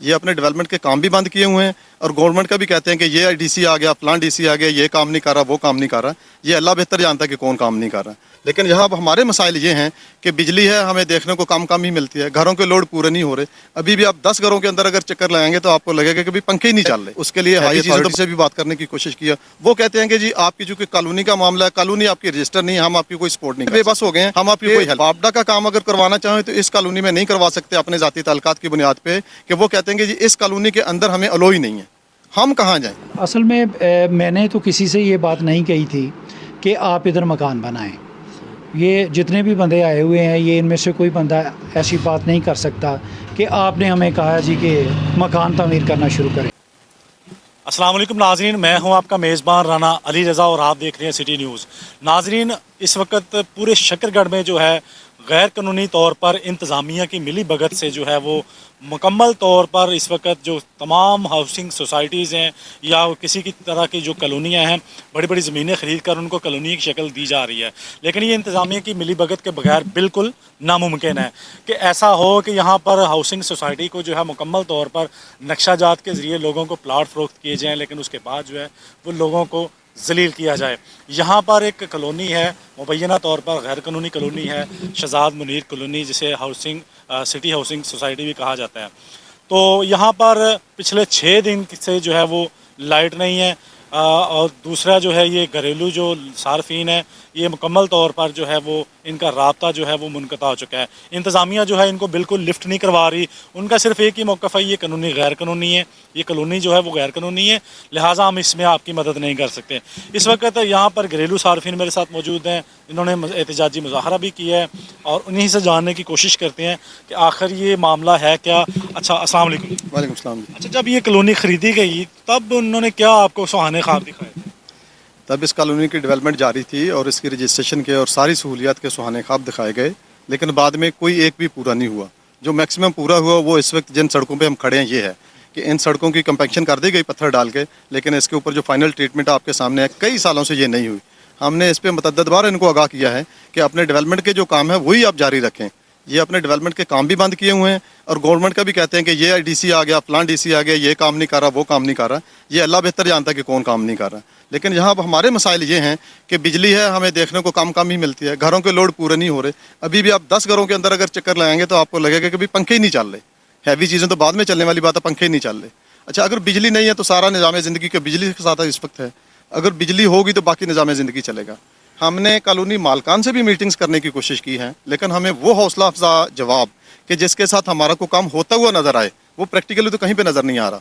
ये अपने डेवलपमेंट के काम भी बंद किए हुए हैं और गवर्नमेंट का भी कहते हैं कि ये डीसी आ गया, फलां डीसी आ गया, ये काम नहीं कर रहा, वो काम नहीं कर रहा। ये अल्लाह बेहतर जानता है कि कौन काम नहीं कर रहा। लेकिन यहाँ हमारे मसाइल ये हैं कि बिजली है, हमें देखने को कम ही मिलती है, घरों के लोड पूरे नहीं हो रहे। अभी भी आप 10 घरों के अंदर अगर चक्कर लगाएंगे तो आपको लगेगा कि पंखे ही नहीं चल रहे। उसके लिए हाई अथॉरिटी से भी बात करने की कोशिश किया, वो कहते हैं कि जी आपकी जो कॉलोनी का मामला है, कॉलोनी आपकी रजिस्टर नहीं है, हम आपकी कोई सपोर्ट नहीं, बेबस हो गए हैं, हम आपकी कोई हेल्प। आपदा का काम अगर करवाना चाहें तो इस कॉलोनी में नहीं करवा सकते अपने जाती ताल्लुकात की बुनियाद पे, कि वो कहते हैं कि जी इस कॉलोनी के अंदर हमें अलो ही नहीं है, हम कहाँ जाएं। असल में मैंने तो किसी से ये बात नहीं कही थी कि आप इधर मकान बनाएं। ये जितने भी बंदे आए हुए हैं, ये इनमें से कोई बंदा ऐसी बात नहीं कर सकता कि आपने हमें कहा जी कि मकान तामीर करना शुरू करें। अस्सलाम वालेकुम नाजरीन, मैं हूं आपका मेज़बान राना अली रज़ा और आप देख रहे हैं सिटी न्यूज़। नाजरीन, इस वक्त पूरे शकरगढ़ में जो है गैर कानूनी तौर पर इंतज़ामिया की मिली भगत से जो है वो मुकम्मल तौर पर इस वक्त जो तमाम हाउसिंग सोसाइटीज़ हैं या किसी की तरह की जो कॉलोनियाँ हैं, बड़ी बड़ी ज़मीनें ख़रीद कर उनको कॉलोनी की शक्ल दी जा रही है। लेकिन ये इंतज़ामिया की मिली भगत के बगैर बिल्कुल नामुमकिन है कि ऐसा हो कि यहाँ पर हाउसिंग सोसाइटी को जो है मुकम्मल तौर पर नक्शा जात के ज़रिए लोगों को प्लाट फ़रोख्त किए जाएँ, लेकिन उसके बाद जो है वो लोगों को ज़लील किया जाए। यहाँ पर एक कॉलोनी है, मुबैना तौर पर गैर कानूनी कॉलोनी है, शहजाद मुनीर कॉलोनी, जिसे सिटी हाउसिंग सोसाइटी भी कहा जाता है। तो यहाँ पर पिछले 6 दिन से जो है वो लाइट नहीं है, और दूसरा जो है ये घरेलू जो सार्फिन है, ये मुकम्मल तौर पर जो है वो इनका राब्ता जो है वो मुनक़ता हो चुका है। इंतज़ामिया जो है इनको बिल्कुल लिफ्ट नहीं करवा रही, उनका सिर्फ एक ही मौक़िफ़ है, ये कानूनी गैर कानूनी है, ये कॉलोनी जो है वो गैर कानूनी है, लिहाजा हम इसमें आपकी मदद नहीं कर सकते। इस वक्त यहाँ पर घरेलू सार्फिन मेरे साथ मौजूद हैं, इन्होंने एहतजाजी मुज़ाहरा भी किया है और उन्हीं से जानने की कोशिश करते हैं कि आखिर ये मामला है क्या। अच्छा, अस्सलाम वालेकुम। वालेकुम सलाम। अच्छा, जब ये कॉलोनी ख़रीदी गई तब उन्होंने क्या आपको सुहाने ख्वाब दिखाए? तब इस कॉलोनी की डेवलपमेंट जारी थी और इसकी रजिस्ट्रेशन के और सारी सहूलियात के सुहाने ख्वाब दिखाए गए, लेकिन बाद में कोई एक भी पूरा नहीं हुआ। जो मैक्सिमम पूरा हुआ वो इस वक्त जिन सड़कों पे हम खड़े हैं ये है कि इन सड़कों की कंपैक्शन कर दी गई पत्थर डाल के, लेकिन इसके ऊपर जो फाइनल ट्रीटमेंट आपके सामने है, कई सालों से ये नहीं हुई। हमने इस पर मुतअद्दिद बार इनको आगाह किया है कि अपने डेवलपमेंट के जो काम है वही आप जारी रखें। ये अपने डेवलपमेंट के काम भी बंद किए हुए हैं और गवर्नमेंट का भी कहते हैं कि ये डीसी आ गया, फलां डीसी आ गया, ये काम नहीं कर रहा, वो काम नहीं कर रहा। ये अल्लाह बेहतर जानता है कि कौन काम नहीं कर रहा। लेकिन यहाँ हमारे मसाइल ये हैं कि बिजली है, हमें देखने को कम ही मिलती है, घरों के लोड पूरे नहीं हो रहे। अभी भी आप 10 घरों के अंदर अगर चक्कर लगाएंगे तो आपको लगेगा कि पंखे ही नहीं चल रहे। हैवी चीज़ें तो बाद में चलने वाली बात है, पंखे ही नहीं चल रहे। अच्छा, अगर बिजली नहीं है तो सारा निज़ाम ज़िंदगी के बिजली के साथ इस वक्त है, अगर बिजली होगी तो बाकी निज़ाम ज़िंदगी चलेगा। हमने कॉलोनी मालकान से भी मीटिंग्स करने की कोशिश की है, लेकिन हमें वो हौसला अफजा जवाब कि जिसके साथ हमारा को काम होता हुआ नज़र आए, वो प्रैक्टिकली तो कहीं पे नज़र नहीं आ रहा।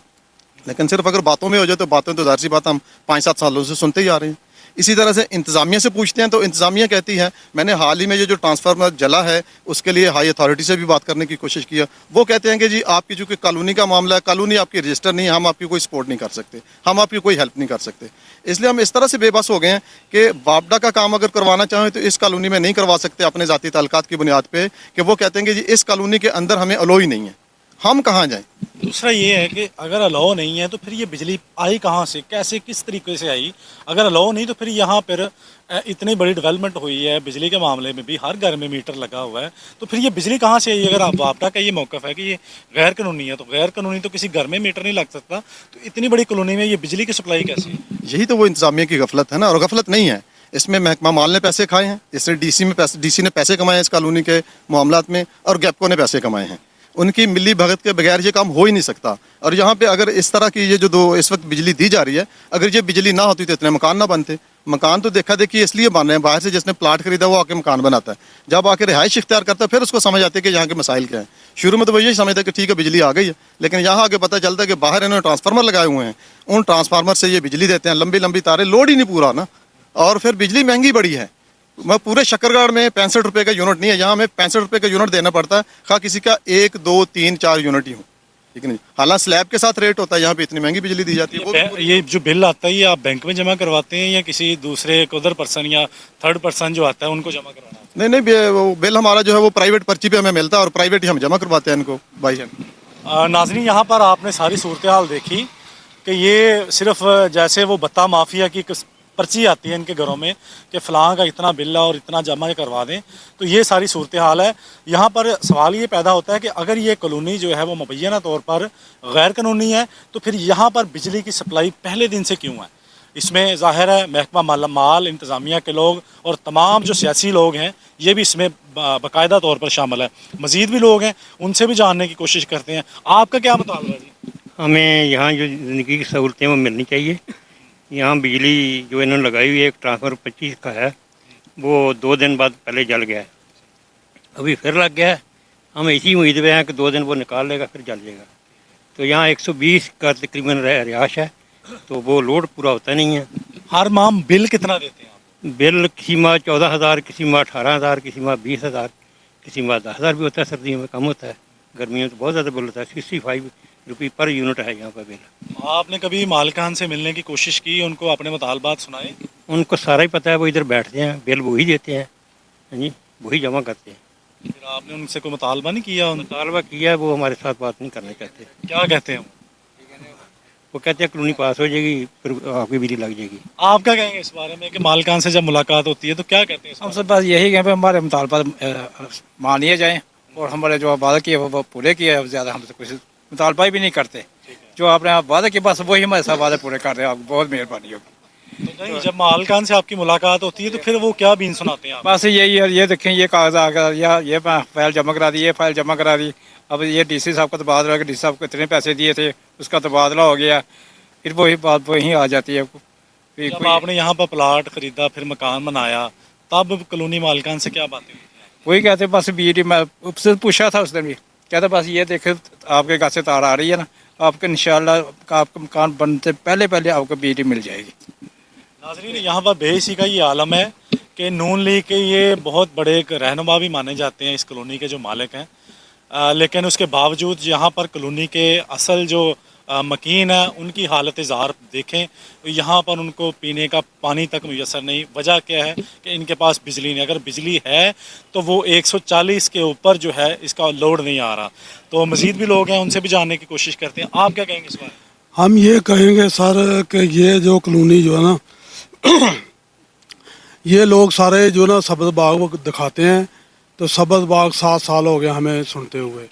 लेकिन सिर्फ अगर बातों में हो जाए तो बातें तो ज़ाहिर सी बात हम 5-7 सालों से सुनते ही आ रहे हैं। इसी तरह से इंतज़ामिया से पूछते हैं तो इंतज़ामिया कहती है, मैंने हाल ही में ये जो ट्रांसफार्मर जला है उसके लिए हाई अथॉरिटी से भी बात करने की कोशिश किया, वो कहते हैं कि जी आपकी जो कॉलोनी का मामला है, कॉलोनी आपकी रजिस्टर नहीं है, हम आपकी कोई सपोर्ट नहीं कर सकते, हम आपकी कोई हेल्प नहीं कर सकते। इसलिए हम इस तरह से बेबस हो गए हैं कि वापडा का काम अगर करवाना चाहें तो इस कॉलोनी में नहीं करवा सकते अपने ज़ाती ताल्लुकात की बुनियाद पर, कि वो कहते हैं कि जी इस कॉलोनी के अंदर हमें अलो ही नहीं है, हम कहाँ जाएँ। दूसरा ये है कि अगर अलाउ नहीं है तो फिर ये बिजली आई कहाँ से, कैसे, किस तरीके से आई? अगर अलाउ नहीं तो फिर यहाँ पर इतनी बड़ी डेवलपमेंट हुई है, बिजली के मामले में भी हर घर में मीटर लगा हुआ है, तो फिर ये बिजली कहाँ से आई? अगर आप वापडा का ये मौक़िफ़ है कि ये गैर कानूनी है, तो गैर कानूनी तो किसी घर में मीटर नहीं लग सकता, तो इतनी बड़ी कॉलोनी में ये बिजली की सप्लाई कैसे? यही तो वो इंतज़ामिया की गफलत है ना, और गफलत नहीं है, इसमें महकमा माल ने पैसे खाए हैं, इससे डीसी ने पैसे कमाए हैं इस कॉलोनी के मामलात में, और गैपको ने पैसे कमाए हैं। उनकी मिली भगत के बगैर ये काम हो ही नहीं सकता। और यहाँ पे अगर इस तरह की ये जो इस वक्त बिजली दी जा रही है, अगर ये बिजली ना होती तो इतने मकान ना बनते। मकान तो देखा देखी इसलिए बन रहे हैं, बाहर से जिसने प्लाट खरीदा वो आके मकान बनाता है, जब आके रिहाइश इख्तियार करता है फिर उसको समझ आती है कि यहाँ के मसाइल क्या है। शुरू में तो वो यही समझता है कि ठीक है बिजली आ गई है, लेकिन यहाँ आगे पता चलता है कि बाहर इन्होंने ट्रांसफार्मर लगाए हुए हैं, उन ट्रांसफार्मर से ये बिजली देते हैं, लंबी लंबी तारें, लोड ही नहीं पूरा ना, और फिर बिजली महंगी बड़ी है। मैं पूरे शकरगढ़ में 65 रुपये का यूनिट नहीं है, यहाँ हमें 65 रुपये का यूनिट देना पड़ता है, खा किसी का 1, 2, 3, 4 यूनिट ही हो, ठीक है नहीं। हालांकि स्लैब के साथ रेट होता है, यहाँ पे इतनी महंगी बिजली दी जाती है। ये जो बिल आता है ये आप बैंक में जमा करवाते हैं या किसी दूसरे अदर पर्सन या थर्ड पर्सन जो आता है उनको जमा करवाना? नहीं, वो बिल हमारा जो है वो प्राइवेट पर्ची पे हमें मिलता है और प्राइवेट ही हम जमा करवाते हैं इनको बाई हैंड। नाज़रीन, यहाँ पर आपने सारी सूरत हाल देखी कि ये सिर्फ जैसे वो बत्ता माफिया की पर्ची आती है इनके घरों में कि फ़लाँ का इतना बिल है और इतना जमा करवा दें। तो ये सारी सूरत हाल है। यहाँ पर सवाल ये पैदा होता है कि अगर ये कॉलोनी जो है वो मुबैना तौर पर गैर कानूनी है तो फिर यहाँ पर बिजली की सप्लाई पहले दिन से क्यों है? इसमें ज़ाहिर है महकमा माल इंतज़ामिया के लोग और तमाम जो सियासी लोग हैं ये भी इसमें बाकायदा तौर पर शामिल है। मज़ीद भी लोग हैं, उनसे भी जानने की कोशिश करते हैं। आपका क्या मुतालबा है जी? हमें यहाँ जो ज़िंदगी की सहूलतें वो मिलनी चाहिए। यहाँ बिजली जो इन्होंने लगाई हुई है, एक ट्रांसफर 25 का है, वो 2 दिन बाद पहले जल गया है, अभी फिर लग गया है। हम इसी उम्मीद में हैं कि 2 दिन वो निकाल लेगा फिर जल जाएगा। तो यहाँ 120 का तकरीबन रिहाश है, तो वो लोड पूरा होता नहीं है। हर माह बिल कितना देते हैं आप? बिल किसी माह 14,000, किसी माह 18,000, किसी माह 20,000, किसी माह 10,000 भी होता है। सर्दियों में कम होता है, गर्मियों में तो बहुत ज़्यादा बिल होता है। 65 रुपये पर यूनिट है यहाँ पर बिल। आपने कभी मालिकान से मिलने की कोशिश की, उनको अपने मुतालबात सुनाए? उनको सारा ही पता है, वो इधर बैठते हैं, बिल वही देते हैं, हाँ जी, वही जमा करते हैं। फिर आपने उनसे कोई मुतालबा नहीं किया? मुतालबा किया, वो हमारे साथ बात नहीं करना चाहते। क्या कहते हैं वो? वो कहते हैं कॉलोनी पास हो जाएगी फिर आपकी बिजली लग जाएगी। आप क्या कहेंगे इस बारे में कि मालिकान से जब मुलाकात होती है तो क्या कहते हैं इस हम बारे सब बस यही कहें हमारे मुतालबा मानिए जाएँ और हमारे जो वादा किए वो पूरे किए। ज़्यादा हमसे कुछ मुतालबा भी नहीं करते। जो आपने आप वादा किए बस वही हमारे साथ वादे पूरे कर रहे हैं। आपकी बहुत मेहरबानी होगी। में? तो नहीं, जब मालिकान से आपकी मुलाकात होती है तो फिर वो क्या बीन सुनाते हैं आप? बस यही है, ये देखें ये कागज़ आ गया, या ये फाइल जमा करा दी, ये फाइल जमा करा दी, अब ये डीसी साहब का तबादला हो गया, डीसी साहब को इतने पैसे दिए थे उसका तबादला हो गया, फिर वही बात वहीं आ जाती है। फिर जब कोई- आपने यहाँ पर प्लाट खरीदा, फिर मकान बनाया, तब कॉलोनी मालिकान से क्या बातें हुई? वही कहते बस बीडी मैं उससे पूछा था उस दिन भी, कहते बस ये देखे आपके घर से तार आ रही है ना, आपको इंशाल्लाह आपका मकान बनते पहले पहले आपको बीडी मिल जाएगी। नाज़रीन, यहाँ पर बेइसी का ये आलम है कि नून लीग के ये बहुत बड़े एक रहनुमा भी माने जाते हैं इस कॉलोनी के जो मालिक हैं, लेकिन उसके बावजूद यहाँ पर कॉलोनी के असल जो मकीन है उनकी हालत ज़ार देखें तो यहाँ पर उनको पीने का पानी तक मुयसर नहीं। वजह क्या है कि इनके पास बिजली नहीं। अगर बिजली है तो वो 140 के ऊपर जो है इसका लोड नहीं आ रहा। तो मज़ीद भी लोग हैं, उनसे भी जानने की कोशिश करते हैं। आप क्या कहेंगे इस बारे में? हम ये कहेंगे सर कि ये जो कॉलोनी जो है ना ये लोग सारे जो ना सब्ज़ बाग वो दिखाते हैं, तो सब्ज़ बाग 7 साल हो गए हमें सुनते हुए।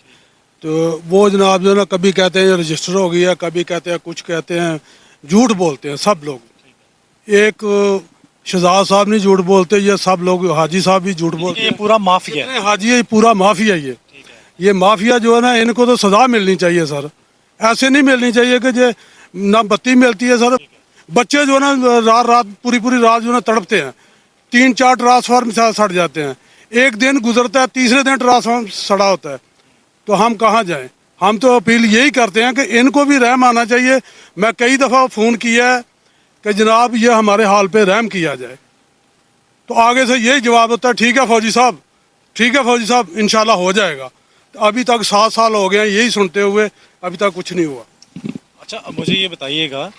तो वो जनाब जो ना कभी कहते हैं रजिस्टर हो गया, कभी कहते हैं कुछ कहते हैं, झूठ बोलते हैं सब लोग। एक शहजाद साहब नहीं झूठ बोलते, ये सब लोग, हाजी साहब भी झूठ बोलते ये हैं। पूरा माफिया है। जितने हाजी है, ये पूरा माफिया ये माफिया जो है ना, इनको तो सजा मिलनी चाहिए सर। ऐसे नहीं मिलनी चाहिए कि जो ना बत्ती मिलती है सर। बच्चे जो है ना रात पूरी रात जो है ना तड़पते हैं, 3-4 ट्रांसफार्मर सड़ जाते हैं, एक दिन गुजरता है, तीसरे दिन ट्रांसफार्मर सड़ा होता है। तो हम कहाँ जाएं? हम तो अपील यही करते हैं कि इनको भी रहम आना चाहिए। मैं कई दफ़ा फ़ोन किया है कि जनाब ये हमारे हाल पे रहम किया जाए, तो आगे से यही जवाब होता है ठीक है फौजी साहब, ठीक है फौजी साहब, इंशाल्लाह हो जाएगा। तो अभी तक 7 साल हो गए हैं यही सुनते हुए, अभी तक कुछ नहीं हुआ। अच्छा, अब मुझे ये बताइएगा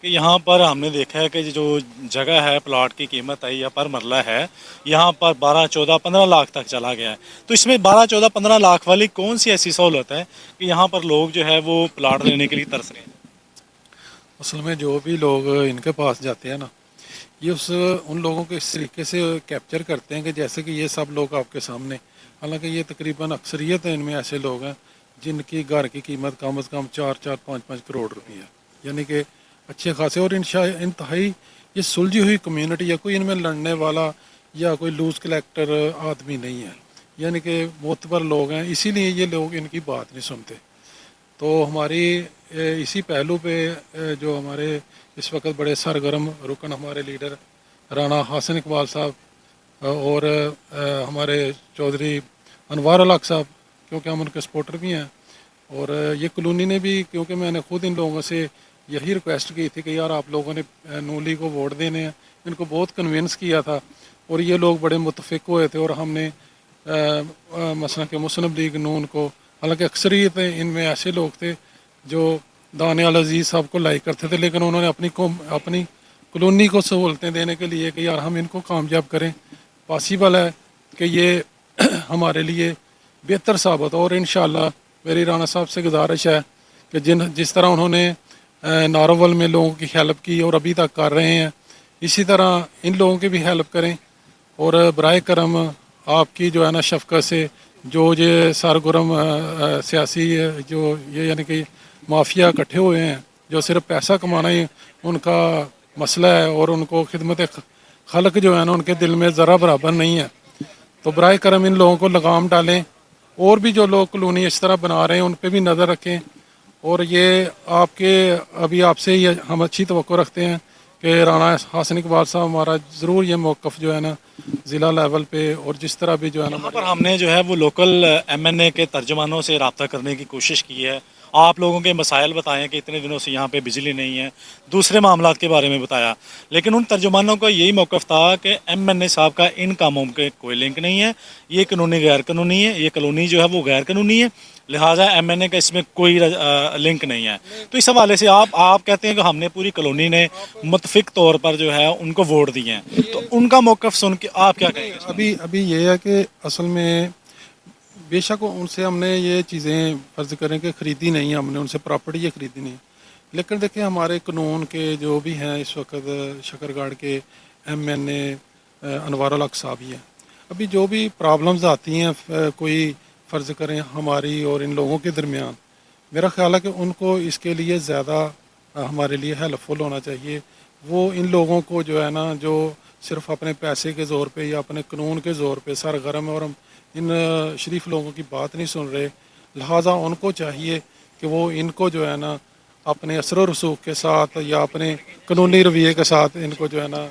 कि यहाँ पर हमने देखा है कि जो जगह है, प्लॉट की कीमत है या पर मरला है, यहाँ पर 12, 14, 15 लाख तक चला गया है। तो इसमें 12, 14, 15 लाख वाली कौन सी ऐसी सहूलत है कि यहाँ पर लोग जो है वो प्लॉट लेने के लिए तरस रहे हैं? असल में जो भी लोग इनके पास जाते हैं ना, ये उन लोगों को इस तरीके से कैप्चर करते हैं कि जैसे कि ये सब लोग आपके सामने, हालांकि ये तकरीबन अक्सरियत है इनमें ऐसे लोग हैं जिनकी घर की कीमत कम से कम 4-4, 5-5 करोड़ रुपये है, यानी कि अच्छे खासे। और इंतहाई ये सुलझी हुई कम्युनिटी है, कोई इनमें लड़ने वाला या कोई लूज कलेक्टर आदमी नहीं है, यानी कि मोतबर लोग हैं, इसीलिए ये लोग इनकी बात नहीं सुनते। तो हमारी इसी पहलू पे जो हमारे इस वक्त बड़े सरगर्म रुकन हमारे लीडर राणा हसन इकबाल साहब और हमारे चौधरी अनवार अलग साहब, क्योंकि हम उनके सपोर्टर भी हैं, और ये कॉलोनी ने भी, क्योंकि मैंने खुद इन लोगों से यही रिक्वेस्ट की थी कि यार आप लोगों ने नूली को वोट देने हैं, इनको बहुत कन्विंस किया था और ये लोग बड़े मुतफिक हुए थे। और हमने मसलन के मुस्लिम लीग नून को, हालांकि अक्सरियत इनमें ऐसे लोग थे जो दानियाल अजीज़ साहब को लाइक करते थे, लेकिन उन्होंने अपनी कॉलोनी को सहूलतें देने के लिए कि यार हम इनको कामयाब करें, पॉसिबल है कि ये हमारे लिए बेहतर साबित हो। और इंशाअल्लाह मेरी राणा साहब से गुजारिश है कि जिस तरह उन्होंने नारोवल में लोगों की हेल्प की और अभी तक कर रहे हैं, इसी तरह इन लोगों की भी हेल्प करें। और बराए करम आपकी जो है ना शफकत से जो ये सरगर्म सियासी जो ये यानी कि माफिया इकट्ठे हुए हैं, जो सिर्फ पैसा कमाना ही उनका मसला है और उनको खिदमत खलक जो है ना उनके दिल में ज़रा बराबर नहीं है, तो बराए करम इन लोगों को लगाम डालें। और भी जो लोग कॉलोनी इस तरह बना रहे हैं उन पर भी नज़र रखें। और ये आपके अभी आपसे ये हम अच्छी तवक्को रखते हैं कि राना हसन इकबाल साहब हमारा ज़रूर ये मौक़िफ़ जो है ना ज़िला लेवल पे और जिस तरह भी जो है ना यहाँ पर हमने जो है वो लोकल एमएनए के तर्जुमानों से रब्ता करने की कोशिश की है। आप लोगों के मसाइल बताएं कि इतने दिनों से यहाँ पे बिजली नहीं है, दूसरे मामलात के बारे में बताया, लेकिन उन तर्जुमानों का यही मौक़िफ़ था कि एमएनए साहब का इन कामों के कोई लिंक नहीं है, ये कानूनी गैर कानूनी है, ये कॉलोनी जो है वो गैर कानूनी है, लिहाजा एमएनए का इसमें कोई लिंक नहीं है। तो इस हवाले से आप कहते हैं कि हमने पूरी कॉलोनी ने मुतफिक तौर पर जो है उनको वोट दिए हैं, तो उनका मौक़िफ़ सुन के आप क्या कहेंगे? अभी ये है कि असल में बेशक उनसे हमने ये चीज़ें फ़र्ज़ करें कि ख़रीदी नहीं है, हमने उनसे प्रॉपर्टी ये ख़रीदी नहीं, लेकिन देखिए हमारे कानून के जो भी हैं इस वक्त शकरगढ़ के एमएनए अनवारुल हक साहब ही हैं। अभी जो भी प्रॉब्लम्स आती हैं कोई फ़र्ज़ करें हमारी और इन लोगों के दरमियान, मेरा ख़्याल है कि उनको इसके लिए ज़्यादा हमारे लिए हेल्पफुल होना चाहिए। वो इन लोगों को जो है ना जो सिर्फ अपने पैसे के ज़ोर पे या अपने कानून के ज़ोर पे सरगर्म और इन शरीफ लोगों की बात नहीं सुन रहे, लिहाजा उनको चाहिए कि वो इनको जो है ना अपने असर और रसूख के साथ या अपने कानूनी रवैये के साथ इनको जो है ना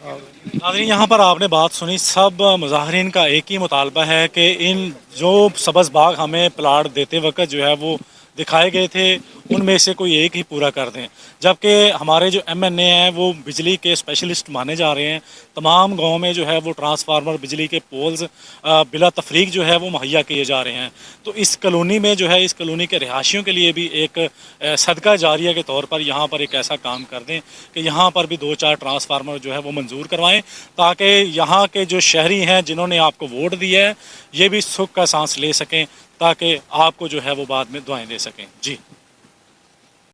नाज़रीन, यहाँ पर आपने बात सुनी, सब मुज़ाहिरीन का एक ही मुतालबा है कि इन जो सब्ज़ बाग हमें प्लाट देते वक्त जो है वो दिखाए गए थे उनमें से कोई एक ही पूरा कर दें, जबकि हमारे जो एमएनए हैं वो बिजली के स्पेशलिस्ट माने जा रहे हैं। तमाम गांव में जो है वो ट्रांसफार्मर, बिजली के पोल्स बिला तफरीक जो है वो मुहैया किए जा रहे हैं। तो इस कॉलोनी में जो है इस कॉलोनी के रिहायशियों के लिए भी एक सदका जारिया के तौर पर यहाँ पर एक ऐसा काम कर दें कि यहाँ पर भी 2-4 ट्रांसफार्मर जो है वो मंजूर करवाएँ, ताकि यहाँ के जो शहरी हैं जिन्होंने आपको वोट दिया है ये भी सुख का सांस ले सकें, ताकि आपको जो है वो बाद में दुआएं दे सकें। जी।